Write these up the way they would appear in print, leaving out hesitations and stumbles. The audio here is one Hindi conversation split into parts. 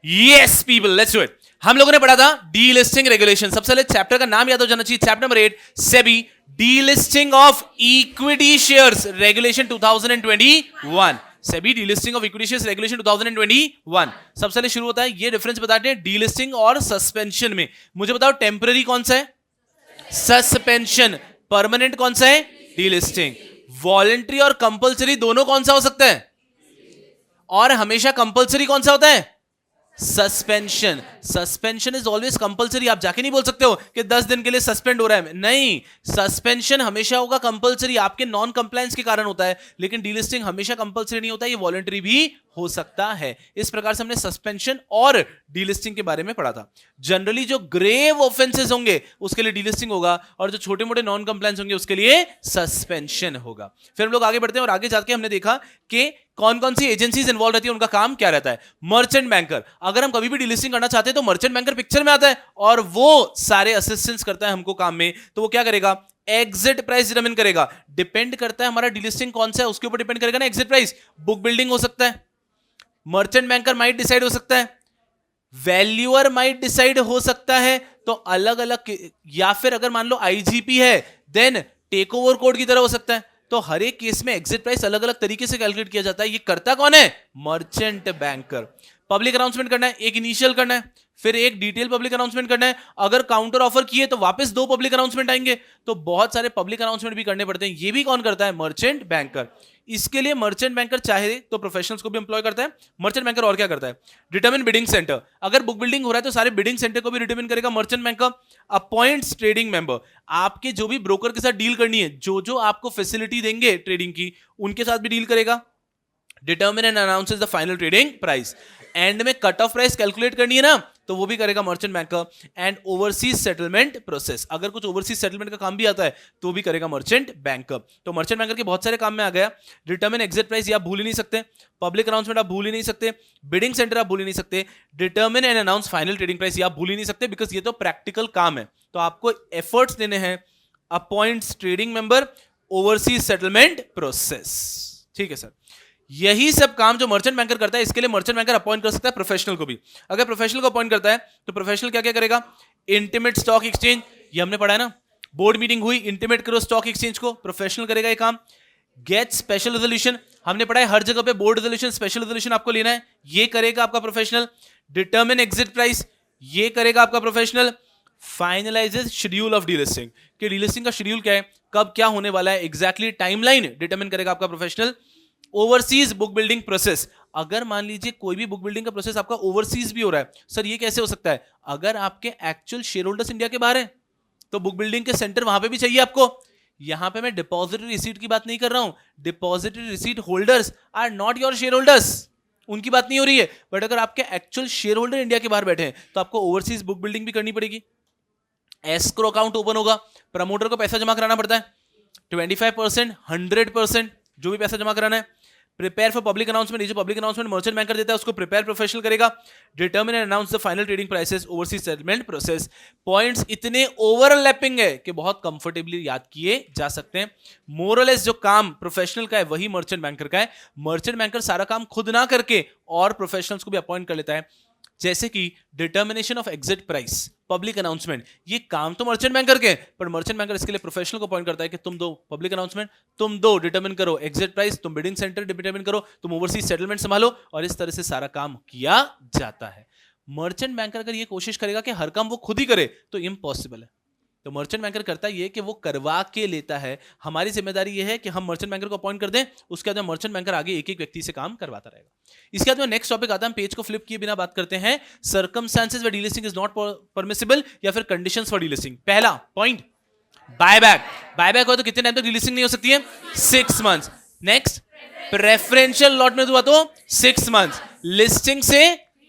Yes people, let's do it. हम लोगों ने पढ़ा था डीलिस्टिंग रेगुलेशन। सबसे पहले चैप्टर का नाम याद हो जाना चाहिए, chapter number 8, SEBI delisting of equity shares regulation 2021। SEBI delisting of equity shares regulation 2021। सबसे पहले शुरू होता है, ये डिफरेंस बताते हैं डीलिस्टिंग और सस्पेंशन में। मुझे बताओ टेम्पररी कौन सा है? सस्पेंशन। परमानेंट कौन सा है? डीलिस्टिंग। वॉलेंट्री और कंपल्सरी दोनों कौन सा हो सकता है? और हमेशा कंपल्सरी कौन सा होता है? Suspension. Suspension is always compulsory. आप जाके नहीं बोल सकते हो कि 10 दिन के लिए सस्पेंड हो रहा है, नहीं, सस्पेंशन हमेशा होगा कंपल्सरी, आपके नॉन कंप्लायंस के कारण होता है। लेकिन डीलिस्टिंग हमेशा कंपल्सरी नहीं होता, ये वॉलंटरी भी हो सकता है। इस प्रकार से हमने सस्पेंशन और डीलिस्टिंग के बारे में पढ़ा था। जनरली जो ग्रेव ऑफेंसेस होंगे उसके लिए डीलिस्टिंग होगा, और जो छोटे मोटे नॉन कंप्लायंस होंगे उसके लिए सस्पेंशन होगा। फिर हम लोग आगे बढ़ते हैं और आगे जाके हमने देखा कि कौन कौन सी एजेंसीज इन्वॉल्व रहती है, उनका काम क्या रहता है। मर्चेंट बैंकर, अगर हम कभी भी डीलिस्टिंग करना चाहते हैं तो मर्चेंट बैंकर पिक्चर में आता है और वो सारे असिस्टेंस करता है हमको काम में। तो वो क्या करेगा? एग्जिट प्राइस डिटरमिन करेगा। डिपेंड करता है हमारा डीलिस्टिंग कौन सा है, उसके ऊपर डिपेंड करेगा ना एग्जिट प्राइस। बुक बिल्डिंग हो सकता है, मर्चेंट बैंकर माइट डिसाइड हो सकता है, वैल्यूअर माइट डिसाइड हो सकता है। तो अलग अलग, या फिर अगर मान लो आईजीपी है देन टेक ओवर कोड की तरह हो सकता है। तो हर एक केस में एग्जिट प्राइस अलग अलग तरीके से कैलकुलेट किया जाता है। ये करता कौन है? Merchant banker. पब्लिक अनाउंसमेंट करना है, एक इनिशियल करना है, फिर एक डिटेल पब्लिक अनाउंसमेंट करना है। अगर काउंटर ऑफर किए तो वापस 2 पब्लिक अनाउंसमेंट आएंगे। तो बहुत सारे पब्लिक अनाउंसमेंट भी करने पड़ते हैं। ये भी कौन करता है? Merchant banker. इसके लिए मर्चेंट बैंकर चाहे तो प्रोफेशनल्स को भी एम्प्लॉय करता है। मर्चेंट बैंकर और क्या करता है? Determine bidding centre. अगर बुक बिल्डिंग हो रहा है तो सारे बिडिंग सेंटर को भी डिटरमिन करेगा merchant banker. Appoints trading member, आपके जो भी ब्रोकर के साथ डील करनी है, जो जो आपको फैसिलिटी देंगे ट्रेडिंग की, उनके साथ भी डील करेगा। Determine and announces the final trading price. And में कट ऑफ प्राइस कैलकुलेट करनी है ना, तो वो भी करेगा merchant banker. And overseas settlement process, अगर कुछ ओवरसीज सेटलमेंट का काम भी आता है तो भी करेगा मर्चेंट बैंकर। तो मर्चेंट बैंकर के बहुत सारे काम में आ गया। डिटरमिन एग्जिट प्राइस आप भूल ही नहीं सकते, पब्लिक अनाउंसमेंट आप भूल ही नहीं सकते, बिडिंग सेंटर आप भूल ही नहीं सकते, determine and announce final trading price आप भूल ही नहीं सकते, बिकॉज ये तो प्रैक्टिकल काम है। तो आपको एफर्ट्स देने हैं। Appoints trading member, overseas settlement process, ठीक है सर। यही सब काम जो मर्चेंट बैंकर करता है, इसके लिए मर्चेंट बैंकर अपॉइंट कर सकता है प्रोफेशनल को भी। अगर प्रोफेशनल को अपॉइंट करता है तो प्रोफेशनल क्या क्या करेगा? इंटीमेट स्टॉक एक्सचेंज, ये हमने पढ़ा है ना, बोर्ड मीटिंग हुई, इंटीमेट करो स्टॉक एक्सचेंज को, प्रोफेशनल करेगा ये काम। गेट स्पेशल रेजोल्यूशन, हमने पढ़ा है हर जगह पे बोर्ड रेजोल्यूशन, स्पेशल रेजोल्यूशन आपको लेना है, ये करेगा आपका प्रोफेशनल। डिटरमिन एग्जिट प्राइस, ये करेगा आपका प्रोफेशनल। फाइनलाइजेस शेड्यूल ऑफ डीलिस्टिंग, कि डीलिस्टिंग का शेड्यूल क्या है, कब क्या होने वाला है, एग्जैक्टली टाइमलाइन डिटरमिन करेगा आपका professional. Overseas book building process, अगर मान लीजिए कोई भी बुक बिल्डिंग का प्रोसेस आपका ओवरसीज भी हो रहा है, सर ये कैसे हो सकता है? अगर आपके एक्चुअल शेयर होल्डर्स इंडिया के बाहर है तो बुक बिल्डिंग के सेंटर वहां पे भी चाहिए आपको। यहां पे मैं डिपॉजिटरी रिसीट की बात नहीं कर रहा हूं। Depository receipt holders are not your share holders, उनकी बात नहीं हो रही है। बट अगर आपके एक्चुअल शेयर होल्डर इंडिया के बाहर बैठे हैं तो आपको ओवरसीज बुक बिल्डिंग भी करनी पड़ेगी। एस्क्रो अकाउंट ओपन होगा, प्रमोटर को पैसा जमा कराना पड़ता है, 25%, 100% जो भी पैसा जमा कराना है। प्रिपेयर फॉर पब्लिक अनाउंसमेंट, ये जो पब्लिक अनाउंसमेंट मर्चेंट बैंकर देता है उसको प्रिपेयर प्रोफेशनल करेगा। Determine and announce the final trading prices, overseas settlement process. Points इतने ओवरलैपिंग है कि बहुत कंफर्टेबली याद किए जा सकते हैं। मोरलेस जो काम प्रोफेशनल का है वही मर्चेंट बैंकर का है। मर्चेंट बैंकर सारा काम खुद ना करके और प्रोफेशनल्स को भी अपॉइंट कर लेता है, जैसे कि determination of exit price, public announcement, ये काम तो मर्चेंट बैंकर के, पर मर्चेंट बैंकर इसके लिए प्रोफेशनल को अपॉइंट करता है कि तुम दो पब्लिक अनाउंसमेंट, तुम दो डिटरमिन करो एग्जिट प्राइस, तुम बिडिंग सेंटर डिटरमिन करो, तुम ओवरसीज सेटलमेंट संभालो, और इस तरह से सारा काम किया जाता है। मर्चेंट बैंकर अगर ये कोशिश करेगा कि हर काम वो खुद ही करे तो इम्पॉसिबल है। तो मर्चेंट बैंकर करता ये कि वो करवा के लेता है। हमारी जिम्मेदारी ये है कि हम मर्चेंट बैंकर को अपॉइंट कर दें, उसके बाद मर्चेंट बैंकर आगे एक एक व्यक्ति से काम करवाता रहेगा। इसके बाद में नेक्स्ट टॉपिक आता है, हम पेज को फ्लिप किए बिना बात करते हैं, circumstances where delisting is not permissible या फिर कंडीशंस फॉर डीलिस्टिंग। पहला पॉइंट, बायबैक। बायबैक हो तो कितने टाइम तक डीलिस्टिंग नहीं हो सकती है? 6 मंथ्स। नेक्स्ट, प्रेफरेंशियल लॉट में हुआ तो 6 मंथ्स, लिस्टिंग से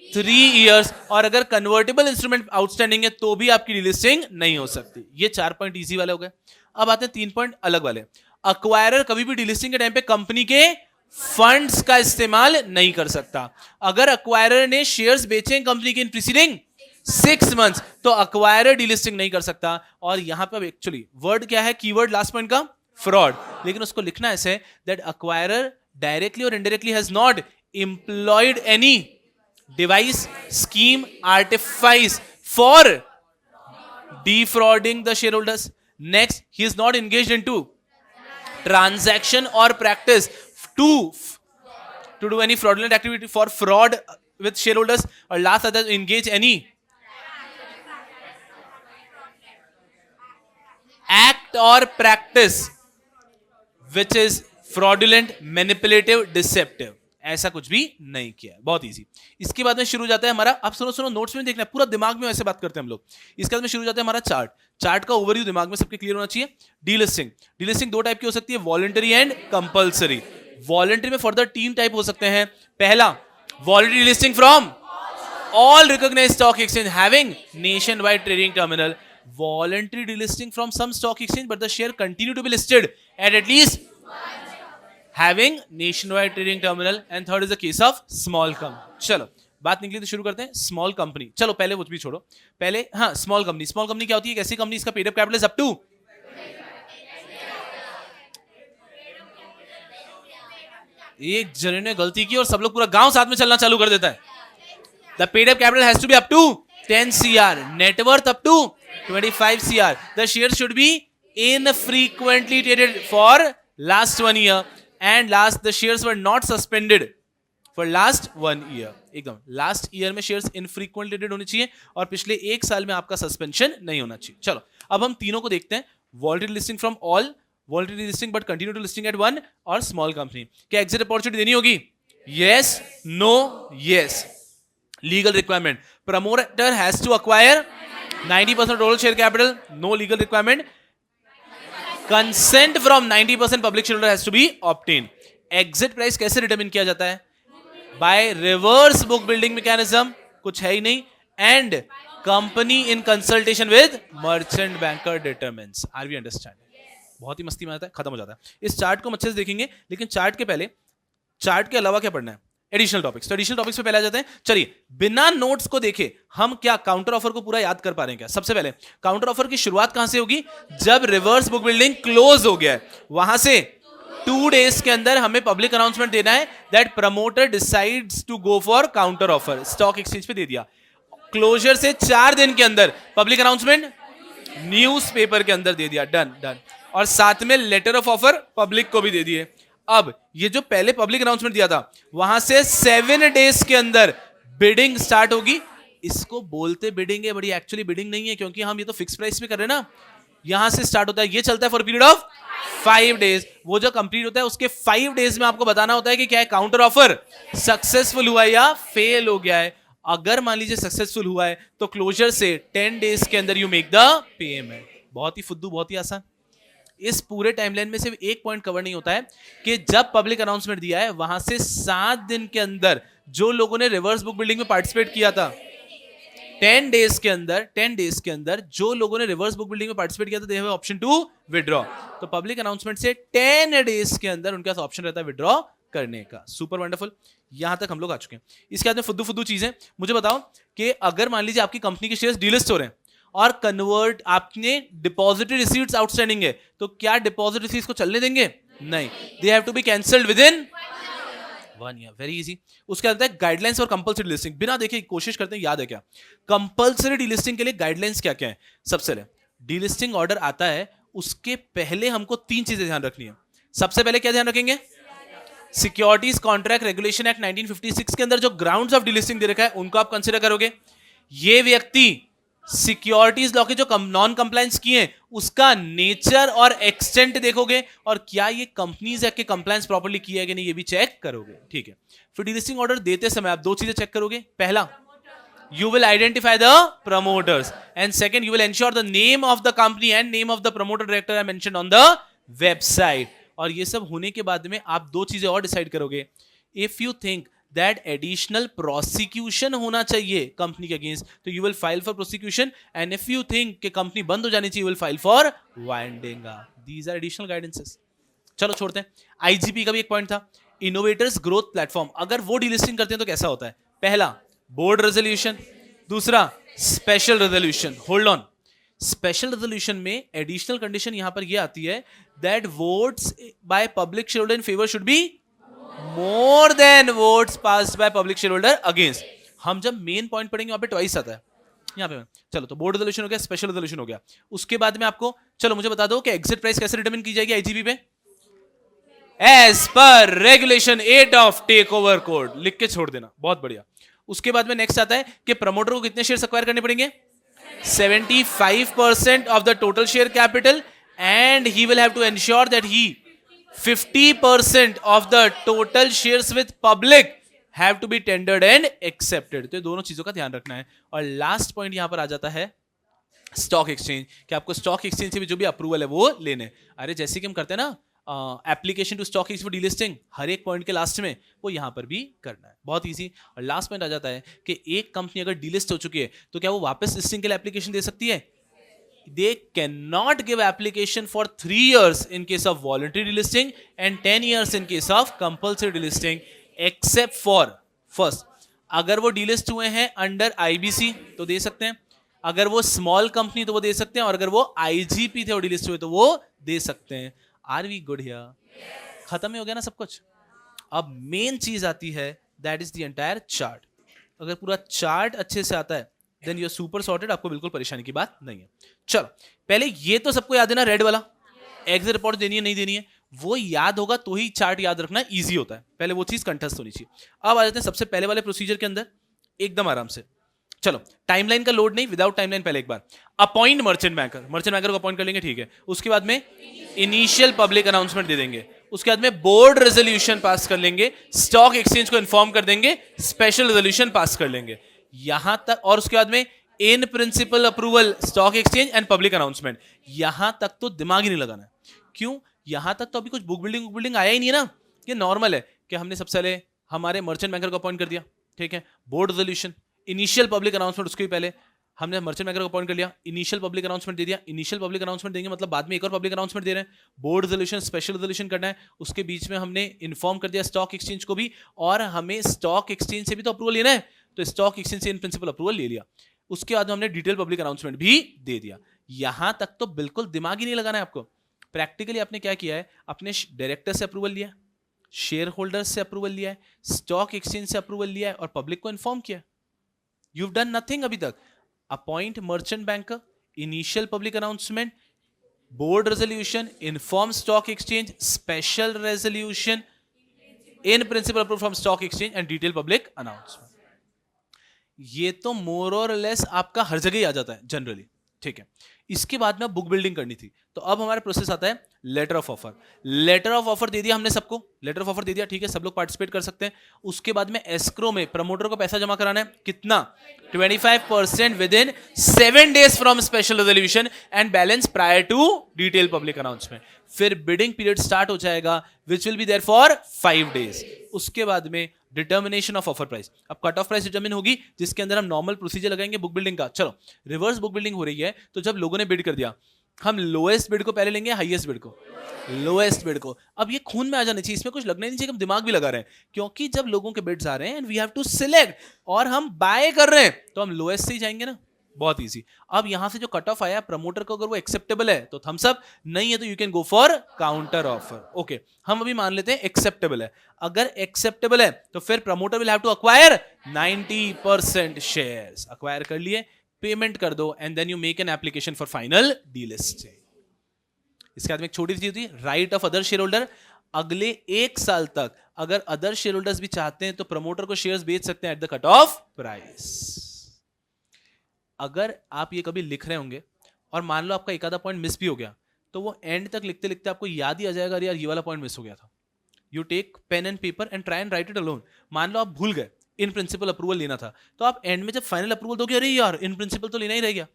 3 इयर्स, और अगर कन्वर्टेबल इंस्ट्रूमेंट आउटस्टैंडिंग है तो भी आपकी डीलिस्टिंग नहीं हो सकती। ये 4 पॉइंट इजी वाले हो गए। अब आते हैं 3 पॉइंट अलग वाले। अक्वायरर कभी भी डीलिस्टिंग के टाइम पे कंपनी के फंड्स का इस्तेमाल नहीं कर सकता। अगर अक्वायरर ने शेयर्स बेचे हैं कंपनी के इन प्रीसीडिंग 6 मंथ्स तो अक्वायरर डीलिस्टिंग नहीं कर सकता। और यहां पे एक्चुअली वर्ड क्या है, कीवर्ड लास्ट पॉइंट का, फ्रॉड, लेकिन उसको लिखना ऐसे दैट अक्वायरर डायरेक्टली और indirectly has not employed any device, scheme, artifice for defrauding the shareholders. Next, he is not engaged into transaction or practice to do any fraudulent activity for fraud with shareholders. Or last, other engage any act or practice which is fraudulent, manipulative, deceptive. ऐसा कुछ भी नहीं किया है. बहुत इजी. इसके बाद में शुरू हो जाता है हमारा, आप सुनो सुनो नोट्स में देखना है, पूरा दिमाग में ऐसे बात करते हैं हम लोग. इसके बाद में शुरू हो जाता है हमारा चार्ट. चार्ट का ओवरव्यू दिमाग में सबके क्लियर होना चाहिए. डीलिस्टिंग. डीलिस्टिंग दो टाइप की हो सकती है, वॉलंटरी एंड कंपल्सरी. वॉलंटरी में फर्दर 3 टाइप हो सकते हैं. पहला, voluntary delisting from all recognized stock exchange having nationwide trading terminal. Voluntary delisting from some stock exchange but the share continue to be listed at least having nationwide trading terminal. And third is the case of small company. चलो बात निकली तो शुरू करते हैं. स्मॉल कंपनी, चलो पहले वो भी छोड़ो, पहले हाँ स्मॉल कंपनी. स्मॉल कंपनी क्या होती है? एक ऐसी कंपनी इसका paid up capital is up to, एक जने ने गलती की और सब लोग पूरा गांव साथ में चलना चालू कर देता है. The paid up capital has to be up to 10 CR. Net worth up to 25 CR. The shares should be infrequently traded for last 1 year. And last, the shares were not suspended for last 1 year. एकदम लास्ट ईयर में शेयर्स इनफ्रीक्वेंटली ट्रेडेड होनी चाहिए और पिछले 1 साल में आपका सस्पेंशन नहीं होना चाहिए. चलो अब हम तीनों को देखते हैं. Voluntary listing from all, voluntary listing but continue to listing at one, और स्मॉल कंपनी. क्या एग्जिट अपॉर्चुनिटी देनी होगी? Yes, no, yes. Legal requirement. Promoter has to acquire 90% total share capital. No legal requirement. Consent from 90% public shareholder has to be obtained. Exit price कैसे determine किया जाता है? By reverse book building mechanism. कुछ है ही नहीं. And company in consultation with merchant banker determines. Are we understand? बहुत ही मस्ती में आता है, खत्म हो जाता है. इस चार्ट को हम अच्छे से देखेंगे, लेकिन चार्ट के पहले, चार्ट के अलावा क्या पढ़ना है? Additional topics. तो एडिशनल टॉपिक्स पे पहले आ जाते हैं. चलिए बिना नोट्स को देखे हम क्या काउंटर ऑफर को पूरा याद कर पा रहे हैं क्या? सबसे पहले काउंटर ऑफर की शुरुआत कहां से होगी? जब रिवर्स बुक बिल्डिंग क्लोज हो गया है, वहां से 2 डेज के अंदर हमें पब्लिक अनाउंसमेंट देना है that promoter decides to go for counter offer. Stock exchange पे दे दिया. क्लोजर से 4 दिन के अंदर पब्लिक अनाउंसमेंट न्यूज़पेपर के अंदर दे दिया. Done done. और साथ में लेटर ऑफ ऑफर पब्लिक को भी दे दिए. अब ये जो पहले पब्लिक अनाउंसमेंट दिया था, वहां से 7 डेज के अंदर बिडिंग स्टार्ट होगी. इसको बोलते बिडिंग है, बड़ी एक्चुअली बिडिंग नहीं है, क्योंकि हम ये तो फिक्स प्राइस पे कर रहे हैं ना. यहां से स्टार्ट होता है, ये चलता है फॉर पीरियड ऑफ 5 डेज. वो जो कंप्लीट होता है उसके 5 डेज में आपको बताना होता है कि क्या है, काउंटर ऑफर सक्सेसफुल हुआ है या फेल हो गया है. अगर मान लीजिए सक्सेसफुल हुआ है तो क्लोजर से 10 डेज के अंदर यू मेक द पेमेंट. बहुत ही फुद्दू, बहुत ही आसान. इस पूरे टाइमलाइन में सिर्फ एक पॉइंट कवर नहीं होता है कि जब पब्लिक अनाउंसमेंट दिया है वहां से 7 दिन के अंदर जो लोगों ने रिवर्स बुक बिल्डिंग में पार्टिसिपेट किया था, 10 डेज के अंदर जो लोगों ने रिवर्स बुक बिल्डिंग में पार्टिसिपेट किया था, they have option to withdraw. तो पब्लिक अनाउंसमेंट से 10 डेज के अंदर उनके पास ऑप्शन रहता है विड्रॉ करने का. Super wonderful. यहां तक हम लोग आ चुके हैं. इसके बाद में फुद्दू फुद्दू चीजें. मुझे बताओ कि अगर मान लीजिए आपकी कंपनी के शेयर्स डीलिस्ट हो रहे हैं और कन्वर्ट, आपने डिपॉजिटरी रिसीट्स आउटस्टैंडिंग है, तो क्या डिपॉजिट रिसीट्स को चलने देंगे? नहीं. They have to be cancelled within 1 year. Very easy. उसके बाद है गाइडलाइंस और कंपल्सरी डिलिस्टिंग. बिना देखे कोशिश करते हैं याद है क्या. कंपल्सरी डिलिस्टिंग के लिए गाइडलाइंस क्या क्या है? सबसे पहले डिलिस्टिंग ऑर्डर आता है, उसके पहले हमको 3 चीजें ध्यान रखनी है. सबसे पहले क्या ध्यान रखेंगे? सिक्योरिटीज कॉन्ट्रैक्ट रेगुलेशन एक्ट 1956 के अंदर जो ग्राउंड्स ऑफ डिलिस्टिंग दे रखा है उनको आप कंसीडर करोगे. ये व्यक्ति सिक्योरिटीज लॉ के जो नॉन कंप्लायंस किए हैं उसका नेचर और एक्सटेंट देखोगे, और क्या ये कंपनीज एक्ट के कंप्लायंस प्रॉपर्ली किया है कि नहीं ये भी चेक करोगे. ठीक है. फिर डिलिस्टिंग ऑर्डर देते समय आप 2 चीजें चेक करोगे. पहला, you will identify the promoters, and second you will ensure the name of the company and name of the promoter director are mentioned on the website. और ये सब होने के बाद में आप 2 चीजें और डिसाइड करोगे. If you think that additional prosecution होना चाहिए कंपनी के अगेंस्ट, तो you will file for prosecution, and if you think कि कंपनी बंद हो जानी चाहिए, you will file for winding up. These are additional guidances. चलो छोड़ते हैं. आईजीपी का भी एक पॉइंट था, इनोवेटर्स ग्रोथ प्लेटफॉर्म. अगर वो डीलिस्टिंग करते हैं तो कैसा होता है? पहला, बोर्ड रेजोल्यूशन. दूसरा, special resolution. Hold on. Special resolution में एडिशनल कंडीशन यहां पर यह आती है that votes by public shareholder in favour should be more than votes passed by public shareholder against. हम जब मेन पॉइंट पढ़ेंगे वहां पे ट्वाइस आता है यहाँ पे। चलो तो बोर्ड रेजोल्यूशन हो गया, स्पेशल रेजोल्यूशन हो गया। उसके बाद में आपको चलो मुझे बता दो कि एग्जिट प्राइस कैसे डिटरमिन की जाएगी आईजीबी पे? As per regulation 8 of takeover code, लिख के छोड़ देना, बहुत बढ़िया। उसके बाद में नेक्स्ट आता है कि प्रमोटर को कितने शेयर एक्वायर करने पड़ेंगे? 75% of the total share capital and he will have to ensure that he 50% of the total shares with public have to be tendered and accepted. तो ये दोनों चीजों का ध्यान रखना है। और लास्ट पॉइंट यहां पर आ जाता है स्टॉक एक्सचेंज, कि आपको स्टॉक एक्सचेंज से भी जो भी अप्रूवल है वो लेने। अरे जैसे कि हम करते हैं ना application to stock exchange for delisting, हर एक पॉइंट के लास्ट में वो यहां पर भी करना है, बहुत इजी। और लास्ट पॉइंट आ जाता है कि एक कंपनी अगर डीलिस्ट हो चुकी है तो क्या वो वापस लिस्टिंग के लिए एप्लीकेशन दे सकती है? They cannot give application for 3 years in case of voluntary delisting and 10 years in case of compulsory delisting, except for first, अगर वो delist हुए हैं under IBC तो दे सकते हैं, अगर वो small company तो वो दे सकते हैं, और अगर वो IGP थे और delist हुए तो वो दे सकते हैं। Are we good here? खत्म ही हो गया ना सब कुछ। अब मेन चीज आती है, that is the entire chart। अगर पूरा चार्ट अच्छे से आता है then you are super sorted, आपको बिल्कुल परेशानी की बात नहीं है। चलो पहले ये तो सबको याद है ना, रेड वाला एग्जिट रिपोर्ट देनी है नहीं देनी है, वो याद होगा तो ही चार्ट याद रखना इजी होता है, पहले वो चीज कंठस्थ होनी चाहिए। अब आ जाते हैं सबसे पहले वाले प्रोसीजर के अंदर, एकदम आराम से। चलो टाइमलाइन का लोड नहीं, विदाउट टाइमलाइन पहले एक बार appoint merchant banker, merchant banker को अपॉइंट कर लेंगे, ठीक है। उसके बाद में इनिशियल पब्लिक अनाउंसमेंट दे देंगे, उसके बाद में बोर्ड रेजोल्यूशन पास कर लेंगे, स्टॉक एक्सचेंज को इन्फॉर्म कर देंगे, स्पेशल रेजोल्यूशन पास कर लेंगे यहां तक। और उसके बाद में इन principle approval, stock exchange and public announcement, यहां तक तो दिमाग ही नहीं लगाना है। क्यों? यहां तक तो अभी कुछ बुक बिल्डिंग आया ही नहीं है ना। ये नॉर्मल है कि हमने सबसे पहले हमारे मर्चेंट बैंकर को अपॉइंट कर दिया, ठीक है, board resolution, initial public announcement, उसके भी पहले हमने मर्चेंट बैंकर को अपॉइंट कर लिया, इनिशियल पब्लिक अनाउंसमेंट दे दिया। इनिशियल पब्लिक अनाउंसमेंट देंगे मतलब बाद में एक और पब्लिक अनाउंसमेंट दे रहे हैं, बोर्ड रेजोल्यूशन, स्पेशल रेजोल्यूशन करना है, उसके बीच में हमने इन्फॉर्म कर दिया स्टॉक एक्सचेंज को भी, और हमें स्टॉक एक्सचेंज से भी तो अप्रूवल लेना है, तो स्टॉक एक्सचेंज से इन प्रिंसिपल अप्रूवल ले लिया। उसके बाद हमने डिटेल पब्लिक अनाउंसमेंट भी दे दिया। यहां तक तो बिल्कुल दिमाग ही नहीं लगाना है आपको। प्रैक्टिकली आपने क्या किया है, अपने डायरेक्टर से अप्रूवल लिया, शेयर होल्डर से अप्रूवल लिया है, स्टॉक एक्सचेंज से अप्रूवल लिया है, और पब्लिक को इन्फॉर्म किया। यू हैव डन नथिंग अभी तक। Appoint merchant banker, initial public announcement, board resolution, inform stock exchange, special resolution, in principle approve from stock exchange and detail public announcement. ये तो मोर और लेस आपका हर जगह ही आ जाता है जनरली, ठीक है। इसके बाद में बुक बिल्डिंग करनी थी, तो अब हमारा प्रोसेस आता है letter of offer. Letter of offer दे दिया हमने सबको, लेटर ऑफ ऑफर दे दिया, ठीक है, सब लोग पार्टिसिपेट कर सकते हैं। उसके बाद में एस्क्रो में प्रमोटर को पैसा जमा कराना है, कितना? 25% within 7 days from special resolution and balance prior to detail public announcement. फिर बिडिंग पीरियड स्टार्ट हो जाएगा which will be there for 5 days। उसके बाद में डिटर्मिनेशन ऑफ ऑफर प्राइस। अब कट ऑफ प्राइस डिटर्मिन होगी जिसके अंदर हम नॉर्मल प्रोसीजर लगाएंगे बुक बिल्डिंग का। चलो रिवर्स बुक बिल्डिंग हो रही है, तो जब लोगों ने बिड कर दिया, हम लोएस्ट बिड को पहले लेंगे, हाईएस्ट बिड को? लोएस्ट बिड को। अब ये खून में आ जाना चाहिए, इसमें कुछ लगना नहीं चाहिए, हम दिमाग भी लगा रहे हैं, क्योंकि जब लोगों के बिड्स आ रहे हैं and we have to select और हम बाय कर रहे हैं, तो हम लोएस्ट से ही जाएंगे ना, बहुत इजी। अब यहां से जो कट ऑफ आया प्रमोटर को, अगर वो एक्सेप्टेबल है तो थम्स अप, नहीं है तो you can go for counter offer. Okay, हम अभी मान लेते हैं एक्सेप्टेबल है। अगर एक्सेप्टेबल है तो फिर promoter will have to acquire 90% shares. Acquire कर लिए, पेमेंट कर दो, and then you make an application for final delisting. इसके बाद में एक छोटी सी चीज थी, right of other share holder. अगले 1 साल तक अगर अदर शेयर होल्डर्स भी चाहते हैं तो प्रमोटर को शेयर्स बेच सकते हैं at the cut off price. अगर आप ये कभी लिख रहे होंगे और मान लो आपका एक आधा पॉइंट मिस भी हो गया, तो वो एंड तक लिखते लिखते आपको याद ही आ जाएगा, यार ये वाला पॉइंट मिस हो गया था। You take pen and paper and try and write it alone. मान लो आप भूल गए, इन प्रिंसिपल अप्रूवल लेना था, तो आप एंड में जब फाइनल अप्रूवल दोगे, अरे यार इन प्रिंसिपल तो लेना ही रह गया,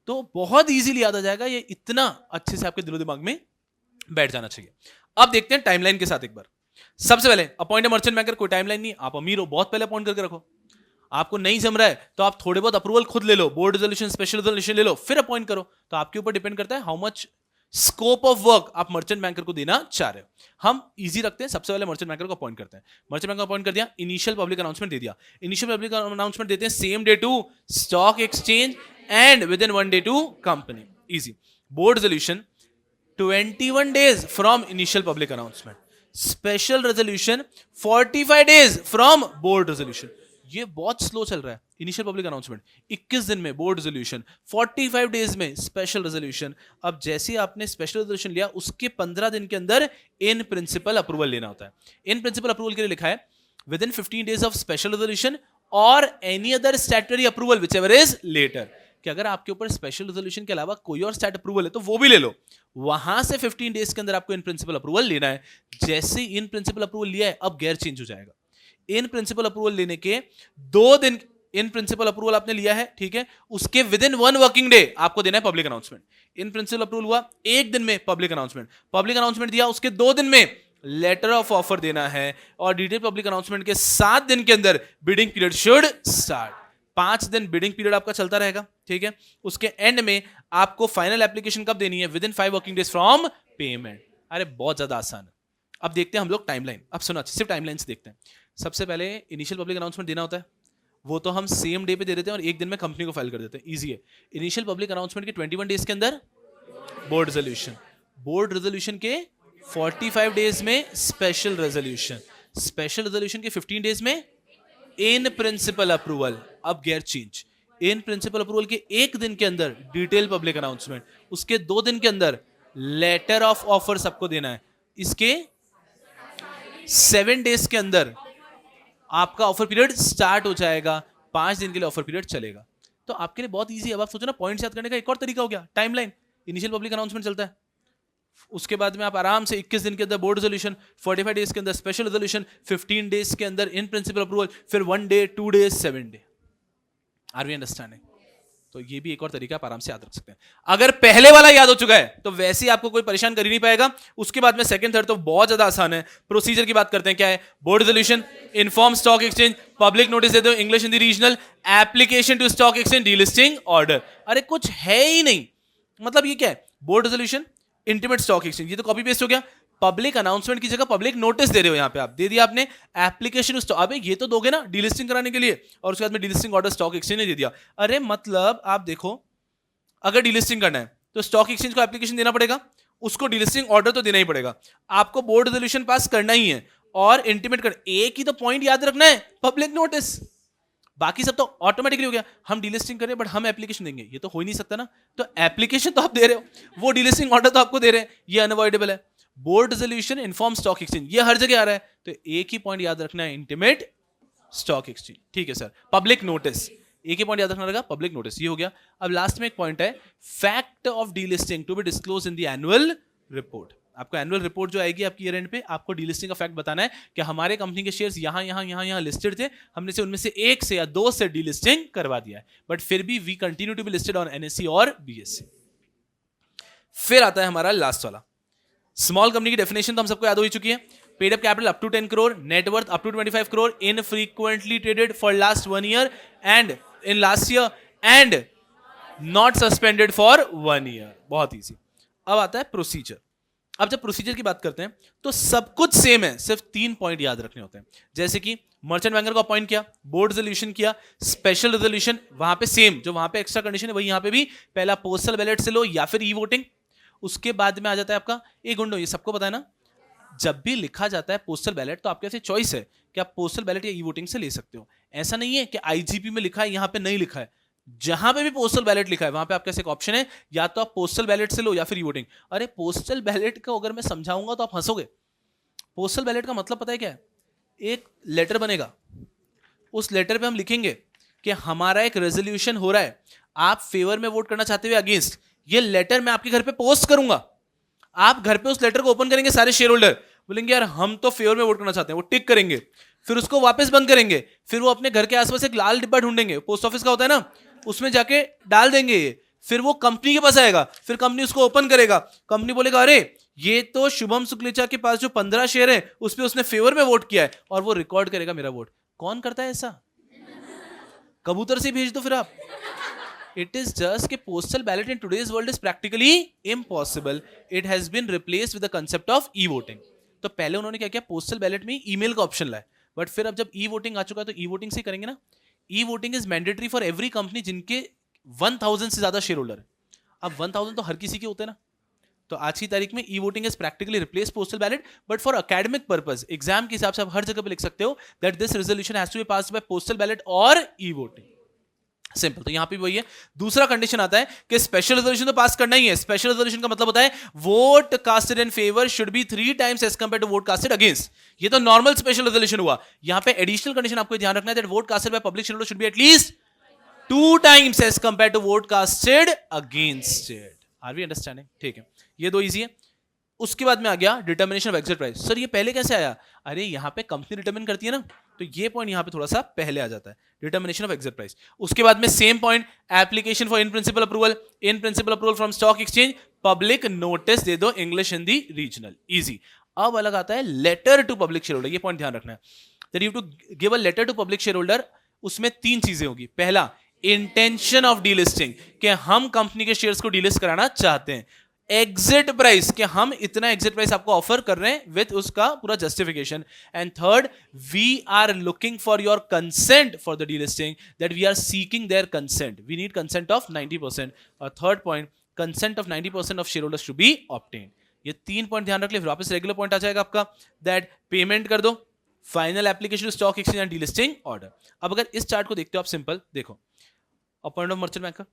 तो बहुत इजीली याद आ जाएगा। ये इतना अच्छे से आपके दिलो दिमाग में बैठ जाना चाहिए। अब देखते हैं टाइमलाइन के साथ एक बार। सबसे पहले अपॉइंट मर्चेंट बैंकर, कोई टाइमलाइन नहीं, आप अमीर हो, बहुत पहले अपॉइंट करके रखो। आपको नहीं जम रहा है तो आप थोड़े बहुत अप्रूवल खुद ले लो, बोर्ड रेजोल्यूशन, स्पेशल रेजोल्यूशन ले लो, फिर अपॉइंट करो। तो आपके ऊपर डिपेंड करता है how much scope of work आप मर्चेंट बैंकर को देना चाह रहे हो। हम इजी रखते हैं, सबसे पहले मर्चेंट बैंकर को अपॉइंट करते हैं। मर्चेंट बैंकर अपॉइंट कर दिया, इनिशियल पब्लिक अनाउंसमेंट दे दिया। इनिशियल पब्लिक अनाउंसमेंट देते हैं same day to stock exchange and within 1 day to company. Easy. Board resolution 21 days from initial public announcement. Special resolution 45 days from board resolution. ये बहुत स्लो चल रहा है। इनिशियल पब्लिक अनाउंसमेंट 21 दिन में बोर्ड रेजोल्यूशन, 45 डेज में स्पेशल रेजोल्यूशन। अब जैसे ही आपने स्पेशल रेजोल्यूशन लिया उसके 15 दिन के अंदर इन प्रिंसिपल अप्रूवल लेना होता है। इन प्रिंसिपल अप्रूवल के लिए लिखा है within 15 days of special resolution और any other statutory approval whichever is later, कि अगर आपके ऊपर स्पेशल रेजोल्यूशन के अलावा कोई और स्टैट अप्रूवल है तो वो भी ले लो। वहां से 15 डेज के अंदर आपको इन प्रिंसिपल अप्रूवल लेना है। जैसे ही इन प्रिंसिपल अप्रूवल लिया है अब गेयर चेंज हो जाएगा। इन प्रिंसिपल अप्रूवल लेने के 2 दिन, इन प्रिंसिपल अप्रूवल आपने लिया है, ठीक है, उसके विद इन 1 वर्किंग डे आपको देना है पब्लिक अनाउंसमेंट। इन प्रिंसिपल अप्रूवल हुआ 1 दिन में पब्लिक अनाउंसमेंट, पब्लिक अनाउंसमेंट दिया उसके 2 दिन में लेटर ऑफ ऑफर देना है और डिटेल पब्लिक अनाउंसमेंट के 7 दिन के अंदर बिडिंग पीरियड शुड स्टार्ट। 5 दिन बिडिंग पीरियड आपका चलता रहेगा, ठीक है। उसके एंड में आपको फाइनल एप्लीकेशन कब देनी है? With in 5 working days from payment. अरे बहुत ज्यादा आसान है। अब देखते हैं हम लोग टाइमलाइन। अब सुनो अच्छे से टाइमलाइन से देखते हैं। सबसे पहले इनिशियल पब्लिक अनाउंसमेंट देना होता है, वो तो हम सेम डे पे दे देते हैं और 1 दिन में कंपनी को फाइल कर देते हैं, इजी है। इनिशियल पब्लिक अनाउंसमेंट के 21 डेज के अंदर बोर्ड रेजोल्यूशन, बोर्ड रेजोल्यूशन के 45 डेज में स्पेशल रेजोल्यूशन, स्पेशल रेजोल्यूशन के 15 डेज में इन प्रिंसिपल अप्रूवल। अब गेयर चेंज, इन प्रिंसिपल अप्रूवल के 1 दिन के अंदर डिटेल पब्लिक अनाउंसमेंट, उसके 2 दिन के अंदर लेटर ऑफ ऑफर सबको देना है। इसके 7 डेज के अंदर आपका ऑफर पीरियड स्टार्ट हो जाएगा, 5 दिन के लिए ऑफर पीरियड चलेगा। तो आपके लिए बहुत इजी है। अब आप सोचो ना, पॉइंट्स याद करने का एक और तरीका हो गया टाइमलाइन। इनिशियल पब्लिक अनाउंसमेंट चलता है, उसके बाद में आप आराम से 21 दिन के अंदर बोर्ड रेजोल्यूशन, 45 डेज के अंदर स्पेशल रेजोल्यूशन, 15 डेज के अंदर इन प्रिंसिपल अप्रूवल, फिर 1 day, 2 days, 7 day. Are we understanding? तो ये भी एक और तरीका आप आराम से याद रख सकते हैं। अगर पहले वाला याद हो चुका है तो वैसे ही आपको कोई परेशान कर ही नहीं पाएगा। उसके बाद में सेकंड थर्ड तो बहुत ज्यादा आसान है। प्रोसीजर की बात करते हैं, क्या है? Board resolution, inform stock exchange, public notice दे दो, English Hindi regional, application to stock exchange, delisting order. अरे कुछ है ही नहीं। मतलब ये क्या है? Board resolution, intimate stock exchange, ये तो कॉपी पेस्ट हो गया। पब्लिक अनाउंसमेंट की जगह पब्लिक नोटिस दे रहे हो, यहां पे आप दे दिया आपने एप्लीकेशन स्टॉक। अबे ये तो दोगे ना डीलिस्टिंग कराने के लिए, और उसके बाद में डीलिस्टिंग ऑर्डर स्टॉक एक्सचेंज ने दे दिया। अरे मतलब आप देखो, अगर डीलिस्टिंग करना है तो स्टॉक एक्सचेंज को एप्लीकेशन देना पड़ेगा, उसको डीलिस्टिंग ऑर्डर तो देना ही पड़ेगा, आपको बोर्ड रेजोल्यूशन पास करना ही है और इंटीमेट कर। एक ही तो पॉइंट याद रखना है, पब्लिक नोटिस। बाकी सब तो ऑटोमेटिकली हो गया। हम डीलिस्टिंग करें बट हम एप्लीकेशन देंगे, ये तो हो ही नहीं सकता ना। तो एप्लीकेशन तो आप दे रहे हो, वो डीलिस्टिंग ऑर्डर तो आपको दे रहे हैं, ये अनअवॉइडेबल है। Board resolution, inform stock exchange, ये हर जगह आ रहा है, तो एक ही पॉइंट याद रखना है, इंटीमेट स्टॉक एक्सचेंज। ठीक है सर। पब्लिक नोटिस, एक ही पॉइंट याद रखना रहेगा, पब्लिक नोटिस, ये हो गया। अब लास्ट में एक पॉइंट है, fact of delisting to be disclose in the annual report. आपको एनुअल रिपोर्ट जो आएगी आपकी ईयर एंड पे, आपको डीलिस्टिंग का फैक्ट बताना है कि हमारे कंपनी के शेयर्स यहां लिस्टेड थे, हमने से उनमें से 1 से या 2 से डीलिस्टिंग करवा दिया है, बट फिर भी we continue to be listed on NSE और बीएसई। फिर आता है हमारा लास्ट वाला, स्मॉल कंपनी की डेफिनेशन तो हम सबको याद हो ही चुकी है। Paid up capital up to 10 crore, net worth up to 25 crore, infrequently traded for last 1 year and in last year and not suspended for 1 year. बहुत इजी। अब आता है प्रोसीजर। अब जब प्रोसीजर की बात करते हैं तो सब कुछ सेम है, सिर्फ 3 पॉइंट याद रखने होते हैं। जैसे कि मर्चेंट बैंकर को अपॉइंट किया, बोर्ड रेजोल्यूशन किया, स्पेशल रेजोल्यूशन, वहां पे सेम, जो वहां पे एक्स्ट्रा कंडीशन है वही यहां पे भी, पहला पोस्टल बैलेट से लो या फिर ई वोटिंग। उसके बाद में आ जाता है आपका एक गुंडो, ये सबको पता है ना, जब भी लिखा जाता है पोस्टल बैलेट तो आपके पास चॉइस है कि आप पोस्टल बैलेट या ई वोटिंग से ले सकते हो। ऐसा नहीं है कि आईजीपी में लिखा है यहां पे नहीं लिखा है, जहां पे भी पोस्टल बैलेट लिखा है वहां पे आपके पास एक ऑप्शन है, या तो आप पोस्टल बैलेट से लो या फिर ई वोटिंग। अरे पोस्टल बैलेट का अगर मैं समझाऊंगा तो आप हंसोगे। पोस्टल बैलेट का मतलब पता है क्या है? एक लेटर बनेगा, उस लेटर पे हम लिखेंगे कि हमारा एक रेजोल्यूशन हो रहा है, आप फेवर में वोट करना चाहते हुए अगेंस्ट, ये लेटर मैं आपके घर पे पोस्ट करूंगा। आप घर पे उस लेटर को ओपन करेंगे, सारे शेयर होल्डर बोलेंगे यार हम तो फेवर में वोट करना चाहते हैं, वो टिक करेंगे, फिर उसको वापस बंद करेंगे, फिर वो अपने घर के आसपास एक लाल डिब्बा ढूंढेंगे, पोस्ट ऑफिस का होता है ना, उसमें जाके डाल देंगे ये, फिर वो कंपनी के पास आएगा, फिर कंपनी उसको ओपन करेगा, कंपनी बोलेगा अरे ये तो शुभम सुक्लेचा के पास जो 15 शेयर है उस पे उसने फेवर में वोट किया है, और वो रिकॉर्ड करेगा मेरा वोट। कौन करता है ऐसा? कबूतर से भेज दो फिर आप। It is just कि postal ballot in today's world is practically impossible. It has been replaced with the concept of e-voting. तो पहले उन्होंने क्या किया, पोस्टल बैलेट में ईमेल का ऑप्शन लाया, बट फिर अब जब ई वोटिंग आ चुका है तो ई वोटिंग से करेंगे ना। E voting is mandatory for every company जिनके 1000 से ज्यादा शेयर होल्डर है। अब 1000 तो हर किसी के होते हैं ना, तो आज की तारीख में e voting is practically replace postal ballot, but for academic purpose exam के हिसाब से आप हर जगह पे लिख सकते हो that this resolution has to be passed by postal ballot और ई वोटिंग। सिंपल। तो यहां पे वही है। दूसरा कंडीशन आता है कि स्पेशल रेजोल्यूशन तो पास करना ही है। स्पेशल रेजोल्यूशन का मतलब होता है vote casted in favour should be 3 times as compare to vote casted against. ये तो नॉर्मल स्पेशल रेजोल्यूशन हुआ। यहां पे एडिशनल कंडीशन आपको ध्यान रखना है that vote casted by public share holder should be at least 2 times as compare to vote casted against it. Are we understanding? ठीक है, ये दो इजी है। उसके बाद में आ गया determination of exit price. Sir ये पहले कैसे आया? अरे यहां पे कंपनी डिटर्मिन करती है ना, तो ये पॉइंट यहां पे थोड़ा सा पहले आ जाता है, डिटर्मिनेशन ऑफ एग्जिट प्राइस। उसके बाद में same point, application for in principle approval, in principle approval from stock exchange, public notice दे दो, इंग्लिश हिंदी रीजनल, इजी। अब अलग आता है letter to public share holder. ये पॉइंट ध्यान रखना है that you have to give a letter to public share holder. उसमें 3 चीजें होगी। पहला, इंटेंशन ऑफ डीलिस्टिंग, कि हम कंपनी के शेयर्स को डीलिस्ट कराना चाहते हैं। एग्जिट प्राइस, कि हम इतना एग्जिट प्राइस आपको ऑफर कर रहे हैं विद उसका पूरा justification. And third, we are looking for your consent for the delisting, that we are seeking their consent, we need consent of 90%। और third point, consent of 90% of share holders to be obtained. ये 3 पॉइंट ध्यान रख ले। फिर वापस रेगुलर पॉइंट आ जाएगा आपका दैट पेमेंट कर दो, final application to stock exchange and delisting order. अब अगर इस चार्ट को देखते हो आप, सिंपल देखो, appoint of merchant banker,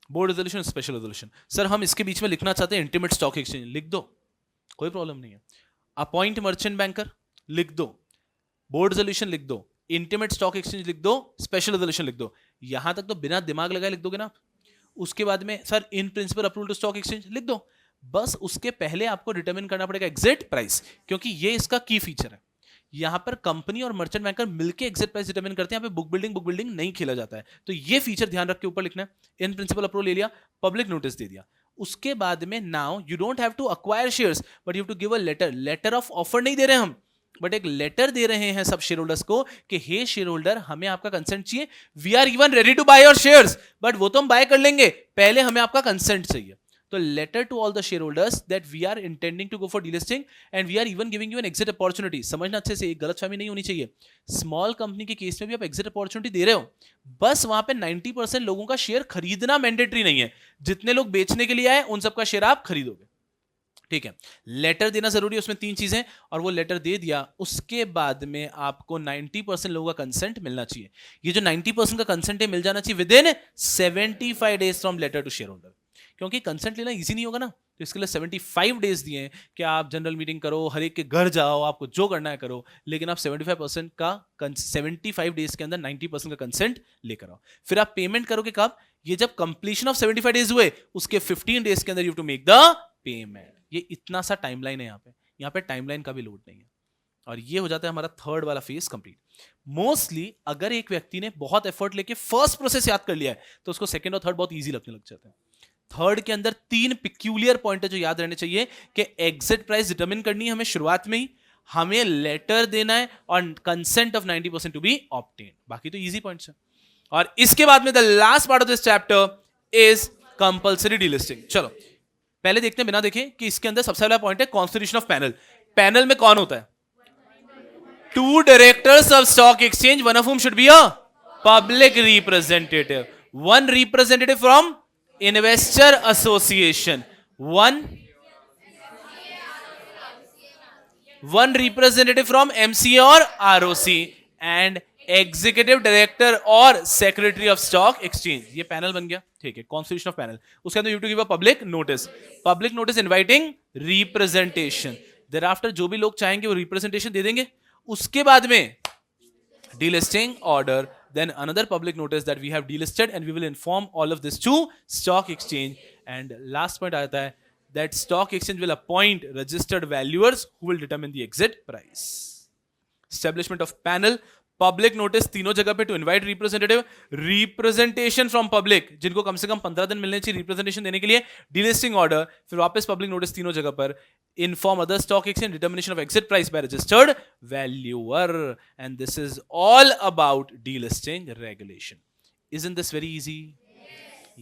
board resolution, special resolution. Sir हम इसके बीच में लिखना चाहते हैं इंटीमेट स्टॉक एक्सचेंज, लिख दो, कोई प्रॉब्लम नहीं है। अपॉइंट मर्चेंट बैंकर लिख दो, बोर्ड रेजोल्यूशन लिख दो, इंटीमेट स्टॉक एक्सचेंज लिख दो, स्पेशल रेजोल्यूशन लिख दो। यहां तक तो बिना दिमाग लगाए लिख दोगे ना आप। उसके बाद में sir in principle approval to stock exchange लिख दो। बस उसके पहले आपको डिटरमिन करना पड़ेगा एग्जिट प्राइस, क्योंकि ये इसका की फीचर है। यहां पर कंपनी और मर्चेंट बैंकर मिलके एग्जिट प्राइस डिटरमिन करते हैं। यहां पे बुक बिल्डिंग नहीं खेला जाता है। तो ये फीचर ध्यान रख के ऊपर लिखना है। इन प्रिंसिपल अप्रूवल ले लिया, पब्लिक नोटिस दे दिया। उसके बाद में now you don't have to acquire shares, but you have to give a letter. Letter of offer नहीं दे रहे हम, बट एक लेटर दे रहे हैं सब शेयर होल्डर्स को कि हे शेयर होल्डर, हमें आपका कंसेंट चाहिए, we are even ready to buy your shares, but वो तो हम बाय कर लेंगे, पहले हमें आपका कंसेंट चाहिए। तो letter to all the share holders that we are intending to go for delisting and we are even giving you an exit opportunity. समझना अच्छे से, एक गलतफहमी नहीं होनी चाहिए। स्मॉल कंपनी के केस में भी आप एग्जिट अपॉर्चुनिटी दे रहे हो, बस वहां पे 90% लोगों का शेयर खरीदना मैंडेटरी नहीं है। जितने लोग बेचने के लिए आए उन सबका शेयर आप खरीदोगे, ठीक है। लेटर देना जरूरी है, उसमें 3 चीजें, और वो लेटर दे दिया। उसके बाद में आपको 90% लोगों का कंसेंट मिलना चाहिए। ये जो 90% का कंसेंट है मिल जाना चाहिए within 75 days from letter to share holder. क्योंकि कंसेंट लेना इजी नहीं होगा ना, तो इसके लिए 75 डेज दिए हैं कि आप जनरल मीटिंग करो, हर एक के घर जाओ, आपको जो करना है करो, लेकिन आप 75% का 75 डेज के अंदर 90% का कंसेंट लेकर आओ। फिर आप पेमेंट करोगे कब? ये जब कंप्लीशन ऑफ 75 डेज हुए उसके 15 डेज के अंदर you have to make the payment. ये इतना सा टाइमलाइन है यहाँ पे टाइमलाइन का भी लोड नहीं है। और ये हो जाता है हमारा थर्ड वाला फेज कंप्लीट। मोस्टली अगर एक व्यक्ति ने बहुत एफर्ट लेके फर्स्ट प्रोसेस याद कर लिया है तो उसको सेकंड और थर्ड बहुत इजी लगने लग जाते हैं। थर्ड के अंदर 3 पिक्यूलियर पॉइंट है जो याद रहने चाहिए कि एग्जिट प्राइस डिटरमिन करनी है हमें शुरुआत में ही, हमें लेटर देना है और consent of 90% to be obtain. बाकी तो इजी पॉइंट्स है। और इसके बाद में the last part of this chapter is compulsory delisting. चलो पहले देखते हैं बिना देखे कि इसके अंदर सबसे पहला पॉइंट है कॉन्स्टिट्यूशन ऑफ पैनल। पैनल में कौन होता है? 2 directors of stock exchange, one of whom should be a public representative, 1 representative from investor association, one representative from MCA or ROC, and executive director और सेक्रेटरी ऑफ स्टॉक एक्सचेंज। ये पैनल बन गया, ठीक है। कॉन्स्टिट्यूशन ऑफ पैनल, उसके अंदर you to give a public notice inviting representation. Thereafter जो भी लोग चाहेंगे वो रिप्रेजेंटेशन दे देंगे। उसके बाद में delisting order, then another public notice that we have delisted and we will inform all of this to stock exchange, and last point आता है that stock exchange will appoint registered valuers who will determine the exit price. Establishment of panel, public notice तीनों जगह पे to invite representative, representation from public जिनको कम से कम 15 दिन मिलने चाहिए रिप्रेजेंटेशन देने के लिए, डिलिस्टिंग ऑर्डर, फिर वापस पब्लिक नोटिस तीनों जगह पर, inform other stock exchange, determination of exit price by registered valuer, and this is all about delisting regulation. Isn't this very easy?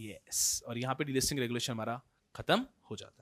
Yes. और यहाँ पे delisting regulation हमारा खत्म हो जाता है।